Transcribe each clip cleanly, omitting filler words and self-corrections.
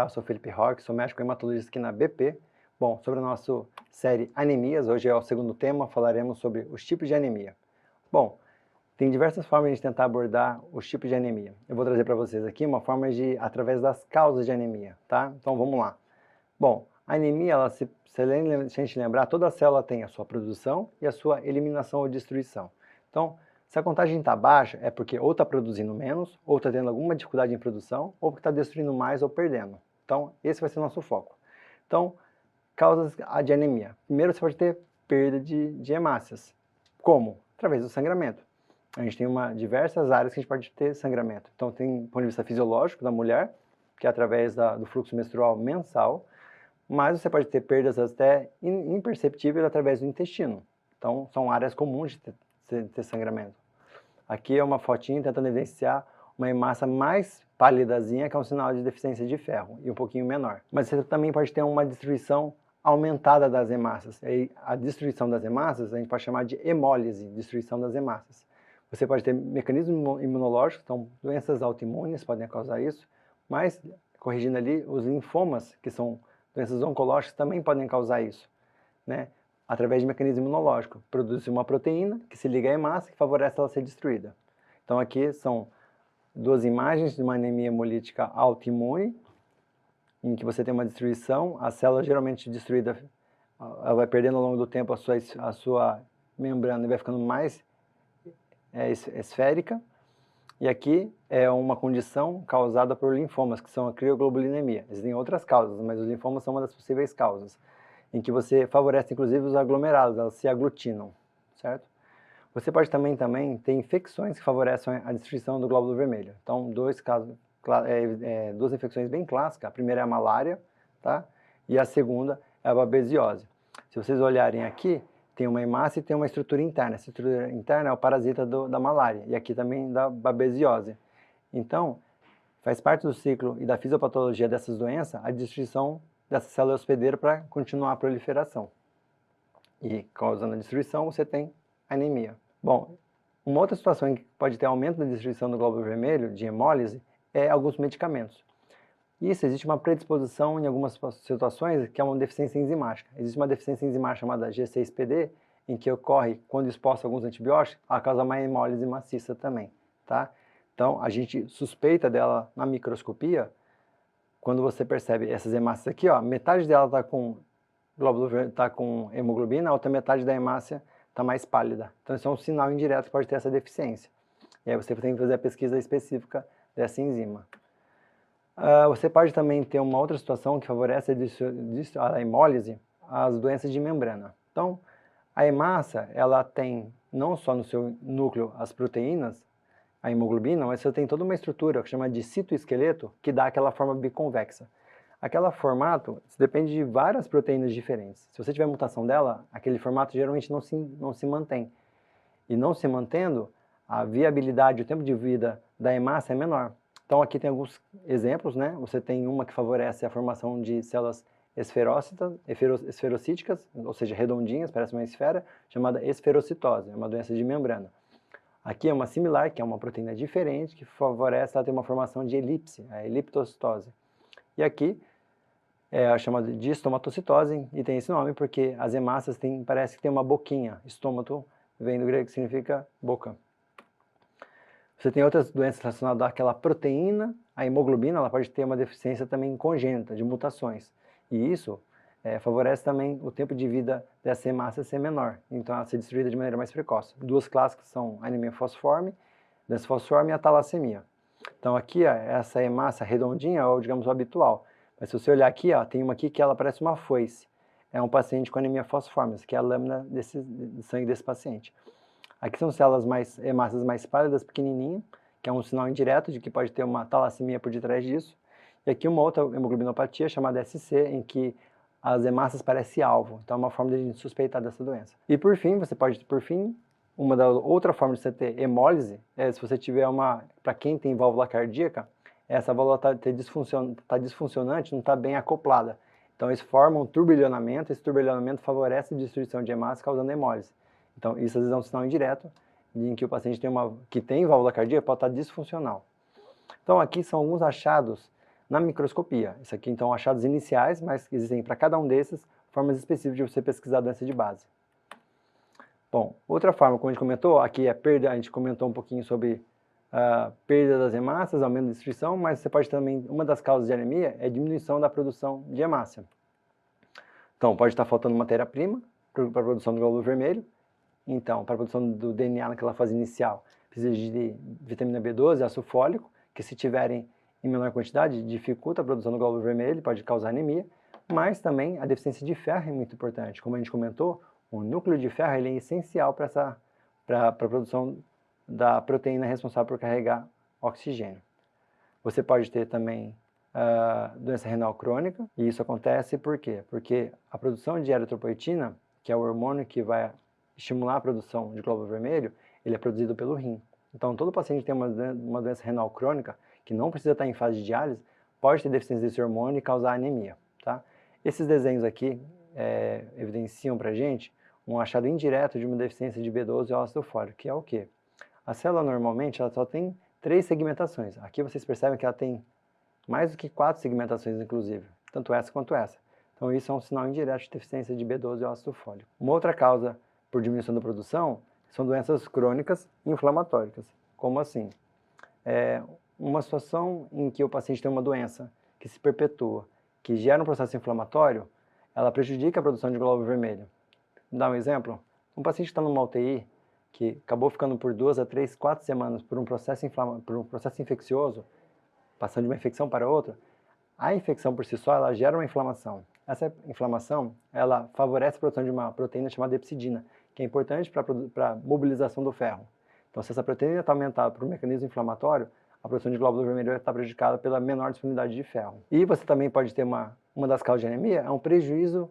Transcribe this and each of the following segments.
Olá, eu sou Felipe Roque, sou médico hematologista aqui na BP. Bom, sobre a nossa série Anemias, hoje é o segundo tema, falaremos sobre os tipos de anemia. Bom, tem diversas formas de tentar abordar os tipos de anemia. Eu vou trazer para vocês aqui uma forma através das causas de anemia, tá? Então vamos lá. Bom, a anemia, se a gente lembrar, toda célula tem a sua produção e a sua eliminação ou destruição. Então, se a contagem está baixa, é porque ou está produzindo menos, ou está tendo alguma dificuldade em produção, ou porque está destruindo mais ou perdendo. Então, esse vai ser o nosso foco. Então, causas de anemia. Primeiro, você pode ter perda de hemácias. Como? Através do sangramento. A gente tem diversas áreas que a gente pode ter sangramento. Então, tem do ponto de vista fisiológico da mulher, que é através do fluxo menstrual mensal, mas você pode ter perdas até imperceptíveis através do intestino. Então, são áreas comuns de ter sangramento. Aqui é uma fotinha tentando evidenciar uma hemácia mais pálidazinha, que é um sinal de deficiência de ferro, e um pouquinho menor. Mas você também pode ter uma destruição aumentada das hemácias. E a destruição das hemácias a gente pode chamar de hemólise, destruição das hemácias. Você pode ter mecanismo imunológico, então doenças autoimunes podem causar isso, mas, corrigindo ali, os linfomas, que são doenças oncológicas, também podem causar isso, né? Através de mecanismo imunológico. Produz uma proteína que se liga à hemácia, que favorece ela ser destruída. Então aqui são duas imagens de uma anemia hemolítica autoimune, em que você tem uma destruição, a célula geralmente destruída, ela vai perdendo ao longo do tempo a sua membrana e vai ficando mais esférica. E aqui é uma condição causada por linfomas, que são a crioglobulinemia. Existem outras causas, mas os linfomas são uma das possíveis causas, em que você favorece inclusive os aglomerados, elas se aglutinam, certo? Você pode também ter infecções que favorecem a destruição do glóbulo vermelho. Então, duas infecções bem clássicas. A primeira é a malária, tá? E a segunda é a babesiose. Se vocês olharem aqui, tem uma hemácia e tem uma estrutura interna. A estrutura interna é o parasita da malária, e aqui também da babesiose. Então, faz parte do ciclo e da fisiopatologia dessas doenças a destruição dessa célula hospedeira para continuar a proliferação. E, causando a destruição, você tem anemia. Bom, uma outra situação em que pode ter aumento da destruição do glóbulo vermelho, de hemólise, é alguns medicamentos. Isso, existe uma predisposição em algumas situações que é uma deficiência enzimática. Existe uma deficiência enzimática chamada G6PD, em que ocorre quando exposta a alguns antibióticos, ela causa uma hemólise maciça também, tá? Então, a gente suspeita dela na microscopia, quando você percebe essas hemácias aqui, ó, metade dela está com com hemoglobina, a outra metade da hemácia está mais pálida. Então, isso é um sinal indireto que pode ter essa deficiência. E aí você tem que fazer a pesquisa específica dessa enzima. Você pode também ter uma outra situação que favorece a hemólise, as doenças de membrana. Então, a hemácia, ela tem não só no seu núcleo as proteínas, a hemoglobina, mas você tem toda uma estrutura que chama de citoesqueleto, que dá aquela forma biconvexa. Aquele formato depende de várias proteínas diferentes. Se você tiver mutação dela, aquele formato geralmente não se mantém. E não se mantendo, a viabilidade, o tempo de vida da hemácia é menor. Então aqui tem alguns exemplos, né? Você tem uma que favorece a formação de células esferocíticas, ou seja, redondinhas, parece uma esfera, chamada esferocitose, é uma doença de membrana. Aqui é uma similar, que é uma proteína diferente, que favorece ela ter uma formação de elipse, a eliptocitose. E aqui é a chamada de estomatocitose, e tem esse nome porque as hemácias parece que tem uma boquinha. Estômato vem do grego que significa boca. Você tem outras doenças relacionadas àquela proteína, a hemoglobina, ela pode ter uma deficiência também congênita, de mutações. E isso favorece também o tempo de vida dessa hemácia ser menor, então ela ser destruída de maneira mais precoce. Duas clássicas são a anemia falciforme, doença falciforme e a talassemia. Então aqui, ó, essa hemácia redondinha é o, digamos, o habitual. Mas se você olhar aqui, ó, tem uma aqui que ela parece uma foice. É um paciente com anemia falciforme, que é a lâmina de sangue desse paciente. Aqui são hemácias mais pálidas, pequenininhas, que é um sinal indireto de que pode ter uma talassemia por detrás disso. E aqui uma outra hemoglobinopatia chamada SC, em que as hemácias parecem alvo. Então é uma forma de a gente suspeitar dessa doença. E por fim, outra forma de você ter hemólise é se você tiver para quem tem válvula cardíaca, essa válvula está disfuncionante, não está bem acoplada. Então isso forma um turbilhonamento, esse turbilhonamento favorece a destruição de hemácias causando hemólise. Então isso às vezes é um sinal indireto em que o paciente que tem válvula cardíaca pode estar disfuncional. Então aqui são alguns achados na microscopia. Isso aqui, então, achados iniciais, mas existem para cada um desses formas específicas de você pesquisar a doença de base. Bom, outra forma, como a gente comentou, aqui é perda, a gente comentou um pouquinho sobre a perda das hemácias, aumento da destruição, mas você pode também, uma das causas de anemia é diminuição da produção de hemácia. Então, pode estar faltando matéria-prima para a produção do glóbulo vermelho. Então, para a produção do DNA naquela fase inicial, precisa de vitamina B12 e ácido fólico, que se tiverem em menor quantidade, dificulta a produção do glóbulo vermelho, pode causar anemia, mas também a deficiência de ferro é muito importante. Como a gente comentou, o núcleo de ferro ele é essencial para a produção da proteína responsável por carregar oxigênio. Você pode ter também doença renal crônica, e isso acontece por quê? Porque a produção de eritropoetina, que é o hormônio que vai estimular a produção de glóbulo vermelho, ele é produzido pelo rim. Então, todo paciente que tem uma doença renal crônica, que não precisa estar em fase de diálise, pode ter deficiência desse hormônio e causar anemia. Tá? Esses desenhos aqui evidenciam para a gente um achado indireto de uma deficiência de B12 e ácido fólico, que é o quê? A célula normalmente ela só tem 3 segmentações. Aqui vocês percebem que ela tem mais do que 4 segmentações, inclusive, tanto essa quanto essa. Então isso é um sinal indireto de deficiência de B12 e ácido fólico. Uma outra causa por diminuição da produção são doenças crônicas inflamatórias. Como assim? Uma situação em que o paciente tem uma doença que se perpetua, que gera um processo inflamatório, ela prejudica a produção de glóbulo vermelho. Vou dar um exemplo? Um paciente que está numa UTI, que acabou ficando por 2 a 3, 4 semanas por um processo infeccioso, passando de uma infecção para outra, a infecção por si só ela gera uma inflamação. Essa inflamação ela favorece a produção de uma proteína chamada hepcidina, que é importante para a mobilização do ferro. Então, se essa proteína está aumentada por um mecanismo inflamatório, a produção de glóbulo vermelho vai estar prejudicada pela menor disponibilidade de ferro. E você também pode ter uma das causas de anemia, é um prejuízo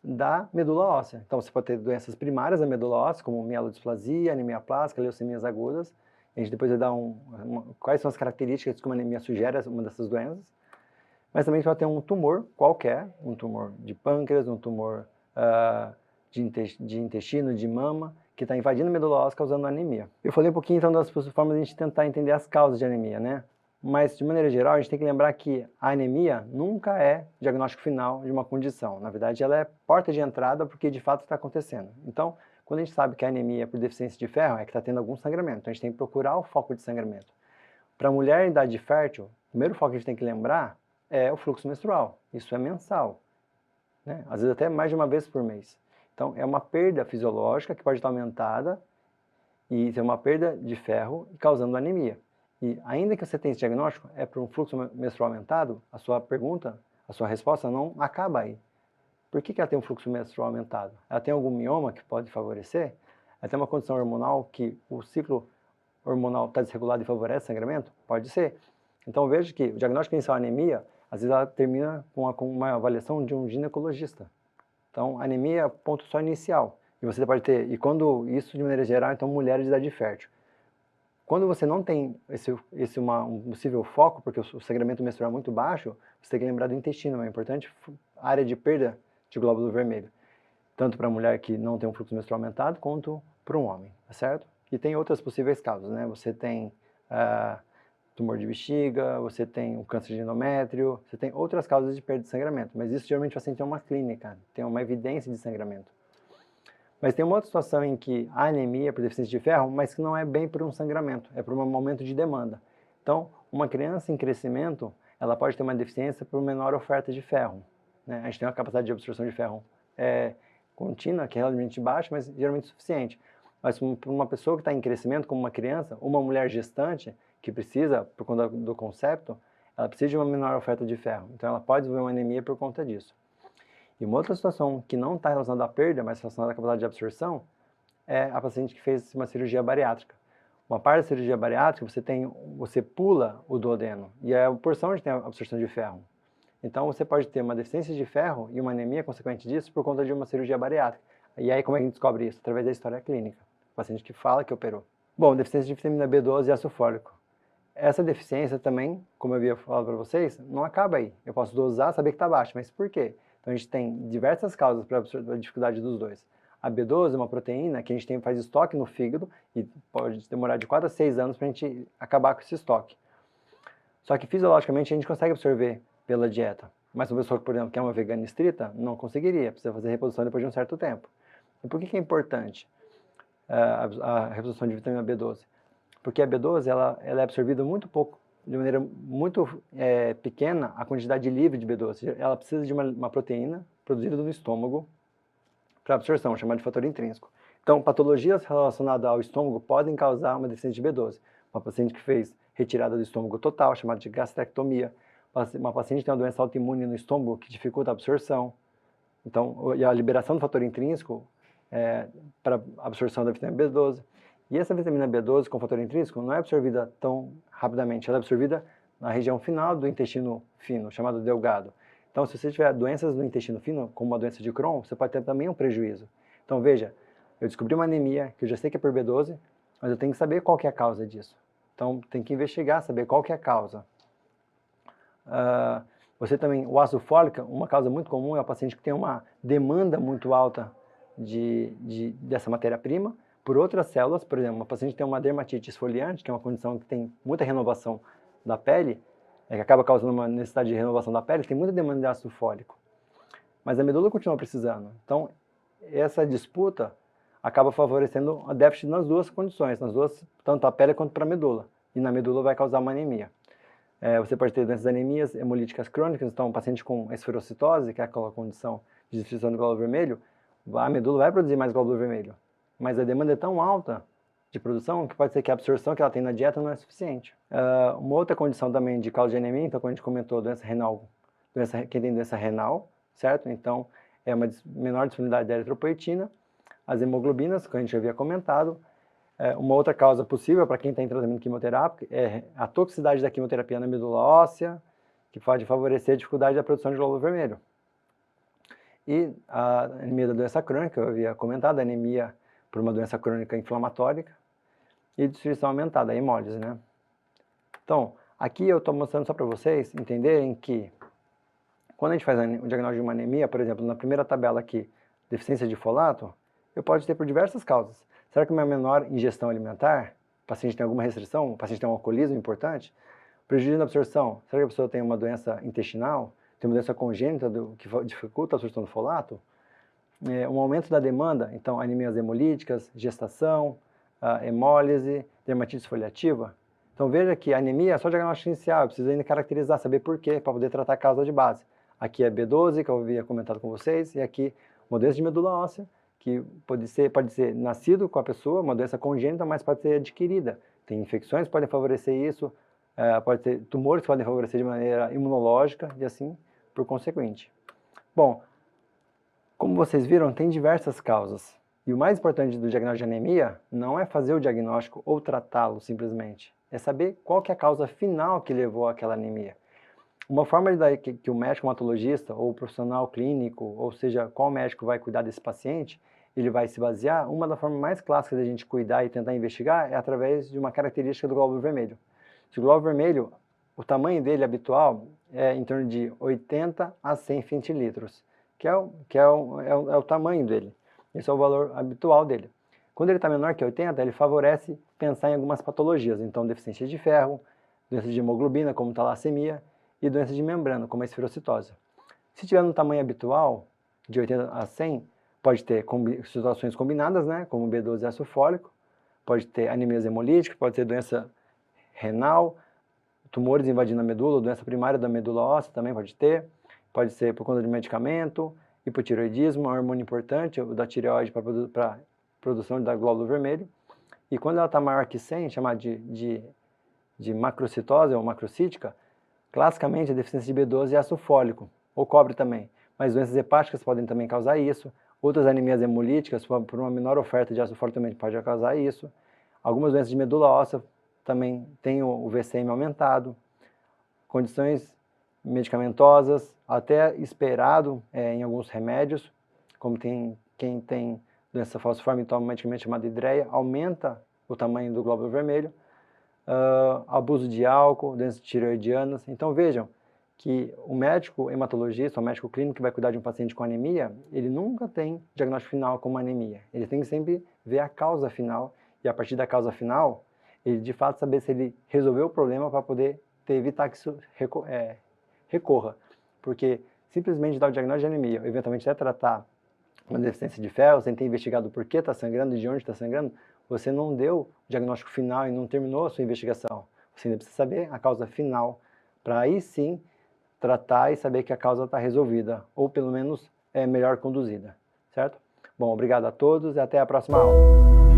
da medula óssea. Então, você pode ter doenças primárias da medula óssea, como mielodisplasia, anemia plástica, leucemias agudas. A gente depois vai dar quais são as características que uma anemia sugere uma dessas doenças. Mas também pode ter um tumor qualquer, um tumor de pâncreas, um tumor de intestino, de mama, que está invadindo a medula óssea, causando anemia. Eu falei um pouquinho então das formas de a gente tentar entender as causas de anemia, né? Mas, de maneira geral, a gente tem que lembrar que a anemia nunca é diagnóstico final de uma condição. Na verdade, ela é porta de entrada porque, de fato, está acontecendo. Então, quando a gente sabe que a anemia é por deficiência de ferro, é que está tendo algum sangramento. Então, a gente tem que procurar o foco de sangramento. Para a mulher em idade fértil, o primeiro foco que a gente tem que lembrar é o fluxo menstrual. Isso é mensal, né? Às vezes até mais de uma vez por mês. Então, é uma perda fisiológica que pode estar aumentada e ter uma perda de ferro causando anemia. E ainda que você tenha esse diagnóstico, é por um fluxo menstrual aumentado, a sua pergunta, a sua resposta não acaba aí. Por que ela tem um fluxo menstrual aumentado? Ela tem algum mioma que pode favorecer? Ela tem uma condição hormonal que o ciclo hormonal está desregulado e favorece sangramento? Pode ser. Então veja que o diagnóstico inicial anemia, às vezes ela termina com uma avaliação de um ginecologista. Então anemia é ponto só inicial. E você pode ter, e quando isso de maneira geral, então mulheres de idade fértil. Quando você não tem um possível foco, porque o sangramento menstrual é muito baixo, você tem que lembrar do intestino, é uma importante área de perda de glóbulo vermelho. Tanto para a mulher que não tem um fluxo menstrual aumentado, quanto para um homem, tá certo? E tem outras possíveis causas, né? Você tem tumor de bexiga, você tem um câncer de endométrio, você tem outras causas de perda de sangramento, mas isso geralmente o paciente tem uma clínica, tem uma evidência de sangramento. Mas tem uma outra situação em que a anemia é por deficiência de ferro, mas que não é bem por um sangramento, é por um aumento de demanda. Então, uma criança em crescimento, ela pode ter uma deficiência por menor oferta de ferro, né? A gente tem uma capacidade de absorção de ferro contínua, que é relativamente baixa, mas geralmente suficiente. Mas para uma pessoa que está em crescimento, como uma criança, uma mulher gestante, que precisa, por conta do concepto, ela precisa de uma menor oferta de ferro. Então, ela pode desenvolver uma anemia por conta disso. E uma outra situação que não está relacionada à perda, mas relacionada à capacidade de absorção, é a paciente que fez uma cirurgia bariátrica. Uma parte da cirurgia bariátrica, você pula o duodeno, e é a porção onde tem a absorção de ferro. Então, você pode ter uma deficiência de ferro e uma anemia consequente disso por conta de uma cirurgia bariátrica. E aí, como é que a gente descobre isso? Através da história clínica. O paciente que fala que operou. Bom, deficiência de vitamina B12 e ácido fólico. Essa deficiência também, como eu havia falado para vocês, não acaba aí. Eu posso dosar, saber que está baixo, mas por quê? Então, a gente tem diversas causas para a dificuldade dos dois. A B12 é uma proteína que a gente faz estoque no fígado e pode demorar de 4 a 6 anos para a gente acabar com esse estoque. Só que fisiologicamente a gente consegue absorver pela dieta. Mas uma pessoa, por exemplo, que é uma vegana estrita, não conseguiria, precisa fazer reposição depois de um certo tempo. E por que é importante a reposição de vitamina B12? Porque a B12 ela é absorvida muito pouco, de maneira muito pequena, a quantidade livre de B12. Ela precisa de uma proteína produzida no estômago para absorção, chamada de fator intrínseco. Então, patologias relacionadas ao estômago podem causar uma deficiência de B12. Uma paciente que fez retirada do estômago total, chamada de gastrectomia. Uma paciente que tem uma doença autoimune no estômago que dificulta a absorção. Então, e a liberação do fator intrínseco para absorção da vitamina B12. E essa vitamina B12 com fator intrínseco não é absorvida tão rapidamente, ela é absorvida na região final do intestino fino, chamado delgado. Então, se você tiver doenças no intestino fino, como uma doença de Crohn, você pode ter também um prejuízo. Então, veja, eu descobri uma anemia, que eu já sei que é por B12, mas eu tenho que saber qual que é a causa disso. Então, tem que investigar, saber qual que é a causa. Você também, o ácido fólico, uma causa muito comum é o paciente que tem uma demanda muito alta dessa matéria-prima por outras células. Por exemplo, uma paciente que tem uma dermatite esfoliante, que é uma condição que tem muita renovação da pele, que acaba causando uma necessidade de renovação da pele, tem muita demanda de ácido fólico. Mas a medula continua precisando. Então, essa disputa acaba favorecendo a déficit nas duas condições, tanto a pele quanto para a medula. E na medula vai causar uma anemia. Você pode ter doenças anemias hemolíticas crônicas, então um paciente com esferocitose, que é aquela condição de destruição do glóbulo vermelho, a medula vai produzir mais glóbulo vermelho. Mas a demanda é tão alta de produção que pode ser que a absorção que ela tem na dieta não é suficiente. Uma outra condição também de causa de anemia, então quando a gente comentou doença renal, quem tem doença renal, certo? Então é uma menor disponibilidade de eritropoetina, as hemoglobinas, que a gente já havia comentado. Uma outra causa possível para quem está em tratamento quimioterápico é a toxicidade da quimioterapia na medula óssea, que pode favorecer a dificuldade da produção de glóbulo vermelho. E a anemia da doença crônica, eu havia comentado, a anemia por uma doença crônica inflamatória e destruição aumentada, a hemólise, né? Então, aqui eu estou mostrando só para vocês entenderem que quando a gente faz o diagnóstico de uma anemia, por exemplo, na primeira tabela aqui, deficiência de folato, eu posso ter por diversas causas. Será que uma menor ingestão alimentar, o paciente tem alguma restrição, o paciente tem um alcoolismo importante, prejuízo na absorção, será que a pessoa tem uma doença intestinal, tem uma doença congênita que dificulta a absorção do folato? Um aumento da demanda, então anemias hemolíticas, gestação, hemólise, dermatite esfoliativa. Então veja que a anemia é só diagnóstico inicial, precisa ainda caracterizar, saber por quê, para poder tratar a causa de base. Aqui é B12, que eu havia comentado com vocês, e aqui uma doença de medula óssea, que pode ser nascido com a pessoa, uma doença congênita, mas pode ser adquirida. Tem infecções que podem favorecer isso, pode ter tumores que podem favorecer de maneira imunológica e assim por consequente. Bom, como vocês viram, tem diversas causas. E o mais importante do diagnóstico de anemia não é fazer o diagnóstico ou tratá-lo simplesmente. É saber qual que é a causa final que levou àquela anemia. Uma forma que o médico hematologista ou o profissional clínico, ou seja, qual médico vai cuidar desse paciente, ele vai se basear, uma das formas mais clássicas da gente cuidar e tentar investigar é através de uma característica do glóbulo vermelho. Se o glóbulo vermelho, o tamanho dele habitual é em torno de 80 a 100 centilitros, que é o tamanho dele. Esse é o valor habitual dele. Quando ele está menor que 80, ele favorece pensar em algumas patologias, então deficiência de ferro, doença de hemoglobina, como talassemia, e doença de membrana, como a esferocitose. Se tiver no tamanho habitual, de 80 a 100, pode ter situações combinadas, né, como B12 e ácido fólico, pode ter anemias hemolíticas, pode ter doença renal, tumores invadindo a medula, doença primária da medula óssea também pode ser por conta de medicamento, hipotireoidismo, é um hormônio importante, o da tireoide para produção da glóbulo vermelho, e quando ela está maior que 100, chamada de macrocitose ou macrocítica, classicamente a deficiência de B12 e ácido fólico, ou cobre também, mas doenças hepáticas podem também causar isso, outras anemias hemolíticas, por uma menor oferta de ácido fólico também pode causar isso, algumas doenças de medula óssea também têm o VCM aumentado, condições medicamentosas, até esperado em alguns remédios, como quem tem doença falciforme e toma um medicamento chamado hidreia, aumenta o tamanho do glóbulo vermelho, abuso de álcool, doenças tireoidianas. Então vejam que o médico hematologista, o médico clínico que vai cuidar de um paciente com anemia, ele nunca tem diagnóstico final como anemia. Ele tem que sempre ver a causa final e a partir da causa final, ele de fato saber se ele resolveu o problema para poder evitar que isso recorra. Porque simplesmente dar o diagnóstico de anemia, ou eventualmente até tratar uma deficiência de ferro, sem ter investigado o porquê está sangrando e de onde está sangrando, você não deu o diagnóstico final e não terminou a sua investigação. Você ainda precisa saber a causa final, para aí sim tratar e saber que a causa está resolvida, ou pelo menos melhor conduzida, certo? Bom, obrigado a todos e até a próxima aula.